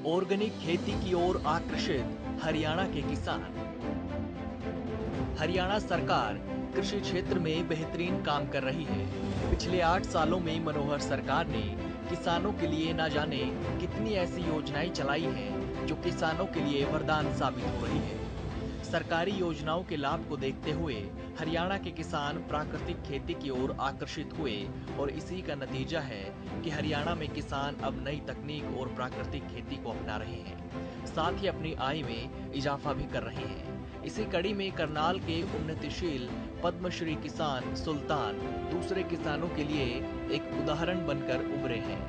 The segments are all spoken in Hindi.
ऑर्गेनिक खेती की ओर आकर्षित हरियाणा के किसान। हरियाणा सरकार कृषि क्षेत्र में बेहतरीन काम कर रही है। पिछले 8 सालों में मनोहर सरकार ने किसानों के लिए न जाने कितनी ऐसी योजनाएं चलाई हैं जो किसानों के लिए वरदान साबित हो रही है। सरकारी योजनाओं के लाभ को देखते हुए हरियाणा के किसान प्राकृतिक खेती की ओर आकर्षित हुए और इसी का नतीजा है कि हरियाणा में किसान अब नई तकनीक और प्राकृतिक खेती को अपना रहे हैं, साथ ही अपनी आय में इजाफा भी कर रहे हैं। इसी कड़ी में करनाल के उन्नतिशील पद्मश्री किसान सुल्तान दूसरे किसानों के लिए एक उदाहरण बनकर उभरे हैं।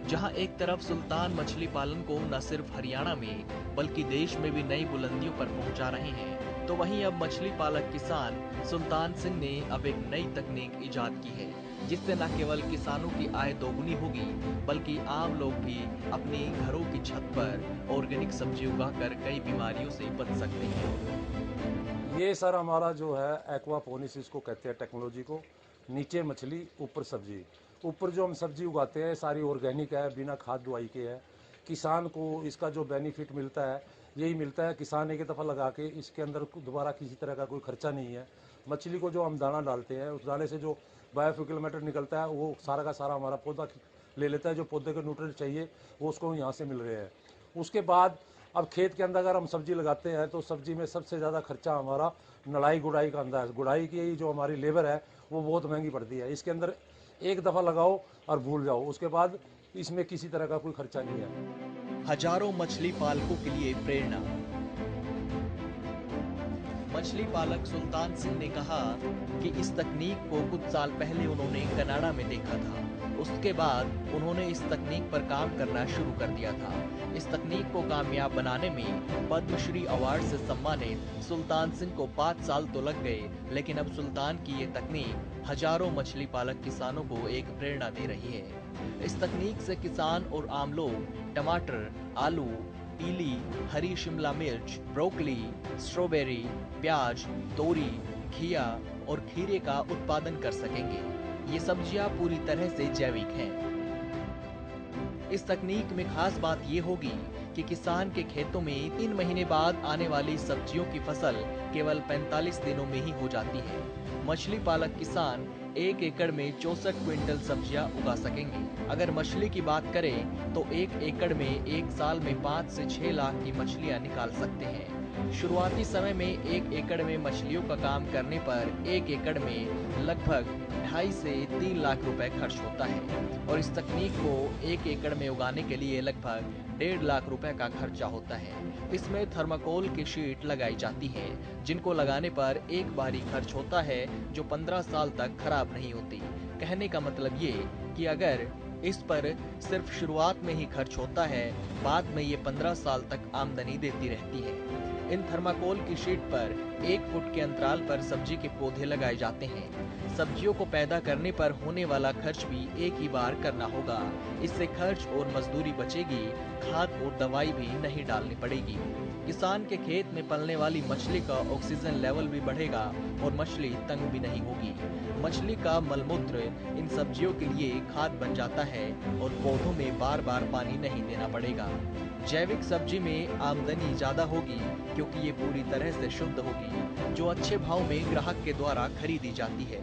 जहां एक तरफ सुल्तान मछली पालन को न सिर्फ हरियाणा में बल्कि देश में भी नई बुलंदियों पर पहुंचा रहे हैं, तो वहीं अब मछली पालक किसान सुल्तान सिंह ने अब एक नई तकनीक इजाद की है, जिससे न केवल किसानों की आय दोगुनी होगी बल्कि आम लोग भी अपनी घरों की छत पर ऑर्गेनिक सब्जी उगाकर कई बीमारियों से बच सकते हैं। ये सर हमारा जो है एक्वापोनिक्स इसको कहते हैं टेक्नोलॉजी को। नीचे मछली ऊपर सब्जी। ऊपर जो हम सब्जी उगाते हैं सारी ऑर्गेनिक है, बिना खाद दवाई के है। किसान को इसका जो बेनिफिट मिलता है यही मिलता है। किसान एक दफ़ा लगा के इसके अंदर दोबारा किसी तरह का कोई खर्चा नहीं है। मछली को जो हम दाना डालते हैं उस दाने से जो बायोफ्यूल मैटर निकलता है वो सारा का सारा हमारा पौधा ले लेता है। जो पौधे के न्यूट्रिएंट चाहिए वो उसको यहाँ से मिल रहे हैं। उसके बाद अब खेत के अंदर अगर हम सब्जी लगाते हैं तो सब्जी में सबसे ज़्यादा खर्चा हमारा नलाई गुड़ाई का अंदर है। गुड़ाई की जो हमारी लेबर है वो बहुत महंगी पड़ती है। इसके अंदर एक दफ़ा लगाओ और भूल जाओ, उसके बाद इसमें किसी तरह का कोई खर्चा नहीं है। हजारों मछली पालकों के लिए प्रेरणा। मछली पालक सुल्तान सिंह ने कहा कि इस तकनीक को कुछ साल पहले उन्होंने कनाडा में देखा था। उसके बाद उन्होंने इस तकनीक पर काम करना शुरू कर दिया था। इस तकनीक को कामयाब बनाने में पद्मश्री अवार्ड से सम्मानित सुल्तान सिंह को 5 साल तो लग गए, लेकिन अब सुल्तान की ये तकनीक हजारों मछली पालक किसानों को एक प्रेरणा दे रही है। इस तकनीक से किसान और आम लोग टमाटर, आलू, पीली हरी शिमला मिर्च, ब्रोकली, स्ट्रॉबेरी, प्याज, तोरी, घिया और खीरे का उत्पादन कर सकेंगे। ये सब्जियां पूरी तरह से जैविक हैं। इस तकनीक में खास बात ये होगी कि किसान के खेतों में 3 महीने बाद आने वाली सब्जियों की फसल केवल 45 दिनों में ही हो जाती है। मछली पालक किसान 1 एकड़ में 64 क्विंटल सब्जियां उगा सकेंगे। अगर मछली की बात करें तो 1 एकड़ में एक साल में 5 से 6 लाख की मछलियां निकाल सकते हैं। शुरुआती समय में 1 एकड़ में मछलियों का काम करने पर 1 एकड़ में लगभग 2.5 से 3 लाख रुपए खर्च होता है और इस तकनीक को 1 एकड़ में उगाने के लिए लगभग 1.5 लाख रुपए का खर्चा होता है। इसमें थर्माकोल की शीट लगाई जाती है, जिनको लगाने पर एक बारी खर्च होता है जो 15 साल तक खराब नहीं होती। कहने का मतलब ये कि अगर इस पर सिर्फ शुरुआत में ही खर्च होता है, बाद में ये 15 साल तक आमदनी देती रहती है। इन थर्माकोल की शीट पर 1 फुट के अंतराल पर सब्जी के पौधे लगाए जाते हैं। सब्जियों को पैदा करने पर होने वाला खर्च भी एक ही बार करना होगा। इससे खर्च और मजदूरी बचेगी, खाद और दवाई भी नहीं डालनी पड़ेगी। किसान के खेत में पलने वाली मछली का ऑक्सीजन लेवल भी बढ़ेगा और मछली तंग भी नहीं होगी। मछली का मलमूत्र इन सब्जियों के लिए खाद बन जाता है और पौधों में बार बार पानी नहीं देना पड़ेगा। जैविक सब्जी में आमदनी ज्यादा होगी क्योंकि ये पूरी तरह से शुद्ध होगी, जो अच्छे भाव में ग्राहक के द्वारा खरीदी जाती है।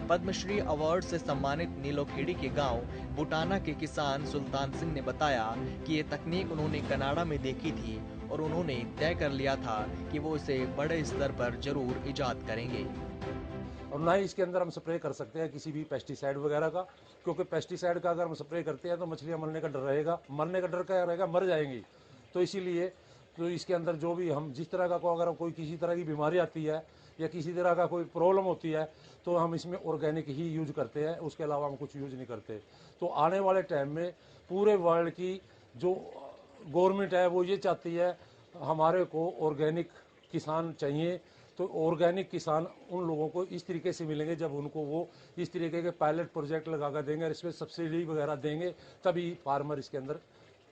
पद्मश्री अवार्ड से सम्मानित नीलोखेड़ी के गांव बुटाना के किसान सुल्तान सिंह ने बताया कि ये तकनीक उन्होंने कनाडा में देखी थी और उन्होंने तय कर लिया था कि वो इसे बड़े स्तर पर जरूर इजाद करेंगे। और ना ही इसके अंदर हम स्प्रे कर सकते हैं किसी भी पेस्टिसाइड वगैरह का, क्योंकि पेस्टिसाइड का अगर हम स्प्रे करते हैं तो मछलियाँ मरने का डर रहेगा। मरने का डर क्या रहेगा, मर जाएंगी। तो इसीलिए तो इसके अंदर जो भी हम जिस तरह का को अगर कोई किसी तरह की बीमारी आती है या किसी तरह का कोई प्रॉब्लम होती है तो हम इसमें ऑर्गेनिक ही यूज करते हैं, उसके अलावा हम कुछ यूज नहीं करते। तो आने वाले टाइम में पूरे वर्ल्ड की जो गवर्नमेंट है वो ये चाहती है हमारे को ऑर्गेनिक किसान चाहिए। तो ऑर्गेनिक किसान उन लोगों को इस तरीके से मिलेंगे जब उनको वो इस तरीके के पायलट प्रोजेक्ट लगा कर देंगे, इसमें सब्सिडी वगैरह देंगे, तभी फार्मर इसके अंदर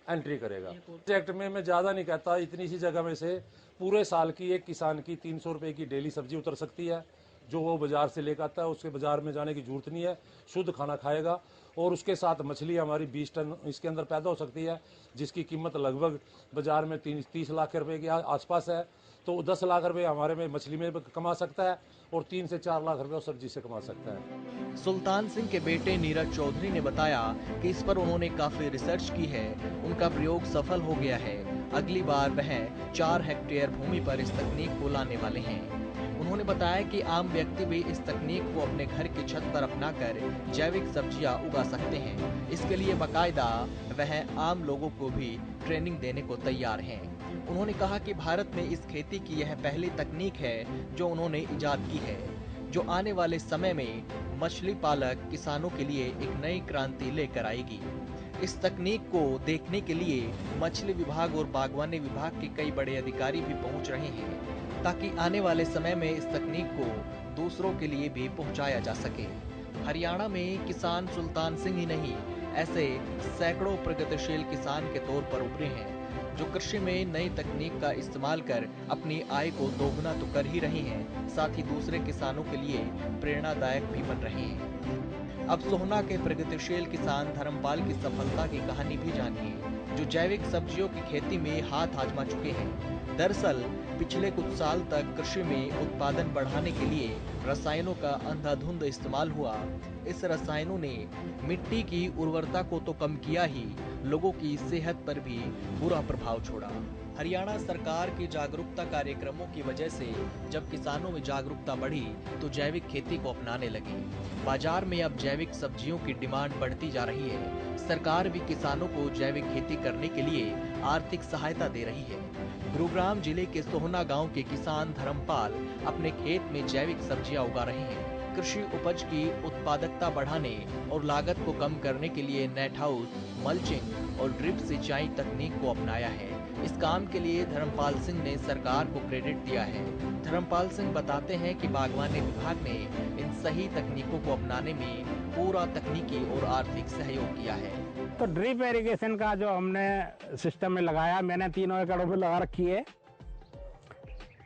एंट्री करेगा। प्रोजेक्ट में मैं ज़्यादा नहीं कहता, इतनी सी जगह में से पूरे साल की एक किसान की 300 रुपये की डेली सब्जी उतर सकती है। जो वो बाज़ार से लेकर आता है, उसके बाज़ार में जाने की जरूरत नहीं है, शुद्ध खाना खाएगा। और उसके साथ मछली हमारी 20 टन इसके अंदर पैदा हो सकती है, जिसकी कीमत लगभग बाज़ार में 30 लाख रुपए के आसपास है। तो 10 लाख रुपए हमारे में मछली में कमा सकता है और 3 से 4 लाख रुपए सब्जी से कमा सकता है। सुल्तान सिंह के बेटे नीरज चौधरी ने बताया कि इस पर उन्होंने काफी रिसर्च की है, उनका प्रयोग सफल हो गया है। अगली बार वह 4 हेक्टेयर भूमि पर इस तकनीक को लाने वाले हैं। उन्होंने बताया कि आम व्यक्ति भी इस तकनीक को अपने घर की छत पर अपनाकर जैविक सब्जियां उगा सकते हैं। इसके लिए बाकायदा वह आम लोगों को भी ट्रेनिंग देने को तैयार हैं। उन्होंने कहा कि भारत में इस खेती की यह पहली तकनीक है जो उन्होंने इजाद की है, जो आने वाले समय में मछली पालक किसानों के लिए एक नई क्रांति लेकर आएगी। इस तकनीक को देखने के लिए मछली विभाग और बागवानी विभाग के कई बड़े अधिकारी भी पहुंच रहे हैं, ताकि आने वाले समय में इस तकनीक को दूसरों के लिए भी पहुंचाया जा सके। हरियाणा में किसान सुल्तान सिंह ही नहीं, ऐसे सैकड़ों प्रगतिशील किसान के तौर पर उभरे हैं, जो कृषि में नई तकनीक का इस्तेमाल कर अपनी आय को दोगुना तो कर ही रहे हैं, साथ ही दूसरे किसानों के लिए प्रेरणादायक भी बन रहे हैं। अब सोहना के प्रगतिशील किसान धर्मपाल की सफलता की कहानी भी जानिए, जो जैविक सब्जियों की खेती में हाथ आजमा चुके हैं। दरअसल पिछले कुछ साल तक कृषि में उत्पादन बढ़ाने के लिए रसायनों का अंधाधुंध इस्तेमाल हुआ। इस रसायनों ने मिट्टी की उर्वरता को तो कम किया ही, लोगों की सेहत पर भी बुरा प्रभाव छोड़ा। हरियाणा सरकार की जागरूकता कार्यक्रमों की वजह से जब किसानों में जागरूकता बढ़ी तो जैविक खेती को अपनाने लगे। बाजार में अब जैविक सब्जियों की डिमांड बढ़ती जा रही है। सरकार भी किसानों को जैविक खेती करने के लिए आर्थिक सहायता दे रही है। गुरुग्राम जिले के सोहना गांव के किसान धर्मपाल अपने खेत में जैविक सब्जियां उगा रहे हैं। कृषि उपज की उत्पादकता बढ़ाने और लागत को कम करने के लिए नेट हाउस, मल्चिंग और ड्रिप सिंचाई तकनीक को अपनाया है। इस काम के लिए धर्मपाल सिंह ने सरकार को क्रेडिट दिया है। धर्मपाल सिंह बताते हैं कि बागवानी विभाग ने इन सही तकनीकों को अपनाने में पूरा तकनीकी और आर्थिक सहयोग किया है। तो ड्रिप इरिगेशन का जो हमने सिस्टम में लगाया, मैंने 3 एकड़ में लगा रखी है,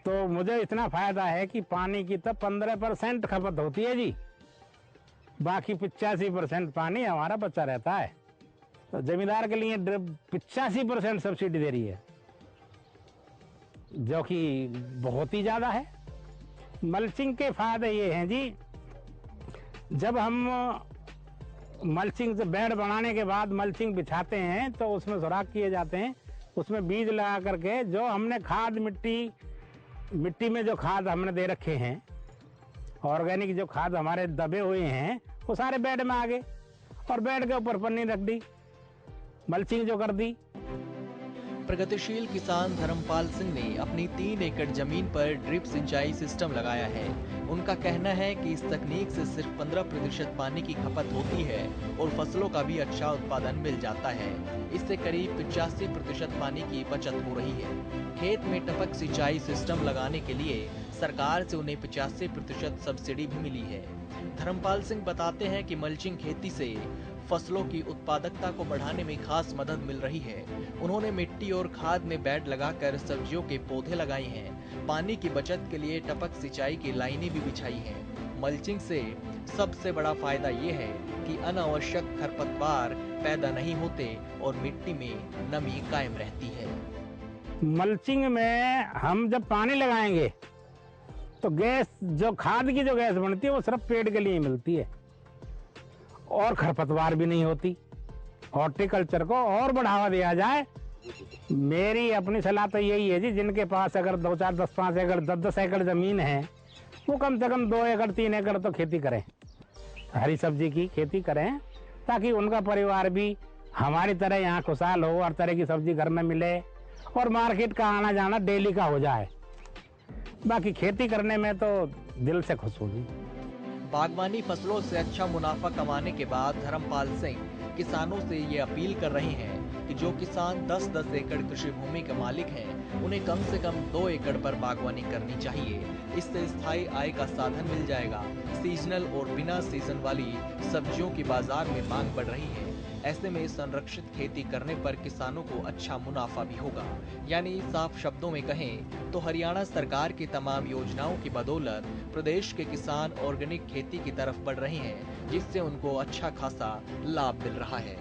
तो मुझे इतना फायदा है कि पानी की तो 15% खपत होती है जी, बाकी 85% पानी हमारा बचा रहता है। तो जमींदार के लिए ड्रिप 85% सब्सिडी दे रही है, जो कि बहुत ही ज्यादा है। मल्चिंग के फायदे ये हैं जी, जब हम मल्चिंग से बेड बनाने के बाद मल्चिंग बिछाते हैं तो उसमें सुराख किए जाते हैं, उसमें बीज लगा करके जो हमने खाद मिट्टी में जो खाद हमने दे रखे हैं, ऑर्गेनिक जो खाद हमारे दबे हुए हैं, वो सारे बेड में आ गए और बेड के ऊपर पन्नी रख दी, मल्चिंग जो कर दी। प्रगतिशील किसान धर्मपाल सिंह ने अपनी 3 एकड़ जमीन पर ड्रिप सिंचाई सिस्टम लगाया है। उनका कहना है कि इस तकनीक से सिर्फ 15% पानी की खपत होती है और फसलों का भी अच्छा उत्पादन मिल जाता है। इससे करीब 85% पानी की बचत हो रही है। खेत में टपक सिंचाई सिस्टम लगाने के लिए सरकार से उन्हें 85% सब्सिडी भी मिली है। धर्मपाल सिंह बताते हैं कि मल्चिंग खेती से फसलों की उत्पादकता को बढ़ाने में खास मदद मिल रही है। उन्होंने मिट्टी और खाद में बेड लगाकर सब्जियों के पौधे लगाए हैं। पानी की बचत के लिए टपक सिंचाई की लाइनें भी बिछाई हैं। मल्चिंग से सबसे बड़ा फायदा ये है कि अनावश्यक खरपतवार पैदा नहीं होते और मिट्टी में नमी कायम रहती है। मल्चिंग में हम जब पानी लगाएंगे तो गैस, जो खाद की जो गैस बनती है, वो सिर्फ पेड़ के लिए मिलती है और खरपतवार भी नहीं होती। हॉर्टिकल्चर को और बढ़ावा दिया जाए, मेरी अपनी सलाह तो यही है जी, जिनके पास अगर 2, 4, 10, 5 एकड़ 10 एकड़ जमीन है, वो कम से कम 2 एकड़ 3 एकड़ तो खेती करें, हरी सब्जी की खेती करें, ताकि उनका परिवार भी हमारी तरह यहाँ खुशहाल हो, हर तरह की सब्जी घर में मिले और मार्केट का आना जाना डेली का हो जाए। बाकी खेती करने में तो दिल से खुश होगी। बागवानी फसलों से अच्छा मुनाफा कमाने के बाद धर्मपाल सिंह किसानों से ये अपील कर रहे हैं कि जो किसान 10-10 एकड़ कृषि भूमि के मालिक हैं, उन्हें कम से कम 2 एकड़ पर बागवानी करनी चाहिए। इससे स्थायी आय का साधन मिल जाएगा। सीजनल और बिना सीजन वाली सब्जियों की बाजार में मांग बढ़ रही है। ऐसे में संरक्षित खेती करने पर किसानों को अच्छा मुनाफा भी होगा। यानी साफ शब्दों में कहें तो हरियाणा सरकार की तमाम योजनाओं की बदौलत प्रदेश के किसान ऑर्गेनिक खेती की तरफ बढ़ रहे हैं, जिससे उनको अच्छा खासा लाभ मिल रहा है।